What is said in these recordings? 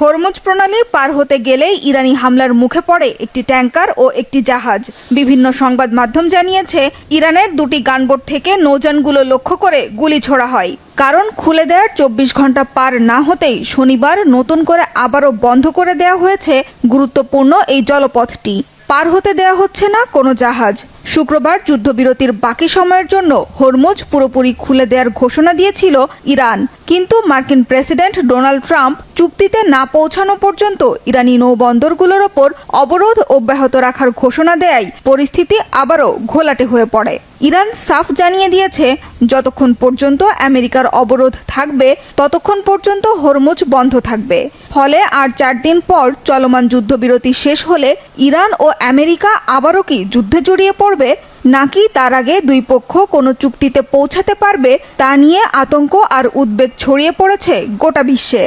Hormuz প্রণালী পার হতে গেলেই ইরানি হামলার মুখে পড়ে একটি ট্যাঙ্কার ও একটি জাহাজ। বিভিন্ন সংবাদ মাধ্যম জানিয়েছে, ইরানের দুটি গানবোট থেকে নৌযানগুলো লক্ষ্য করে গুলি ছোড়া হয়। কারণ খুলে দেওয়ার 24 ঘন্টা পার না হতেই শনিবার নতুন করে আবারও বন্ধ করে দেওয়া হয়েছে গুরুত্বপূর্ণ এই জলপথটি। পার হতে দেওয়া হচ্ছে না কোনো জাহাজ। শুক্রবার যুদ্ধবিরতির বাকি সময়ের জন্য হরমুজ পুরোপুরি খুলে দেওয়ার ঘোষণা দিয়েছিল ইরান, কিন্তু মার্কিন প্রেসিডেন্ট ডোনাল্ড ট্রাম্প চুক্তিতে না পৌঁছানো পর্যন্ত ইরানি নৌবন্দরগুলোর ওপর অবরোধ অব্যাহত রাখার ঘোষণা দেয়ায় পরিস্থিতি আবারও ঘোলাটে হয়ে পড়ে। ইরান সাফ জানিয়ে দিয়েছে, যতক্ষণ পর্যন্ত আমেরিকার অবরোধ থাকবে ততক্ষণ পর্যন্ত হরমুজ বন্ধ থাকবে। ফলে আর 4 দিন পর চলমান যুদ্ধবিরতি শেষ হলে ইরান ও আমেরিকা আবারও কি যুদ্ধে জড়িয়ে পড়বে, নাকি তার আগে দুই পক্ষ কোনো চুক্তিতে পৌঁছাতে পারবে তা নিয়ে আতঙ্ক আর উদ্বেগ ছড়িয়ে পড়েছে গোটা বিশ্বে।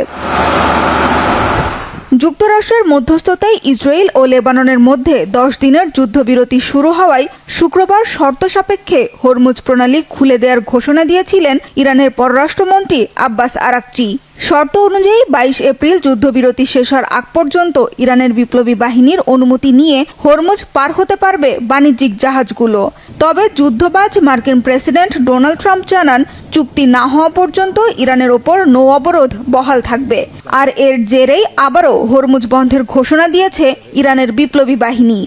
যুক্তরাষ্ট্রের মধ্যস্থতায় ইসরায়েল ও লেবাননের মধ্যে 10 দিনের যুদ্ধবিরতি শুরু হওয়ায় শুক্রবার শর্ত সাপেক্ষে হরমুজ প্রণালী খুলে দেওয়ার ঘোষণা দিয়েছিলেন ইরানের পররাষ্ট্রমন্ত্রী আব্বাস আরাকচি। শর্ত অনুযায়ী 22 এপ্রিল যুদ্ধবিরতি শেষ হওয়ার আগ পর্যন্ত ইরানের বিপ্লবী বাহিনীর অনুমতি নিয়ে হরমুজ পার হতে পারবে বাণিজ্যিক জাহাজগুলো। তবে যুদ্ধবাজ মার্কিন প্রেসিডেন্ট ডোনাল্ড ট্রাম্প জানান, চুক্তি না হওয়া পর্যন্ত ইরানের ওপর নৌ অবরোধ বহাল থাকবে। আর এর জেরেই আবারও হরমুজ বন্ধের ঘোষণা দিয়েছে ইরানের বিপ্লবী বাহিনী।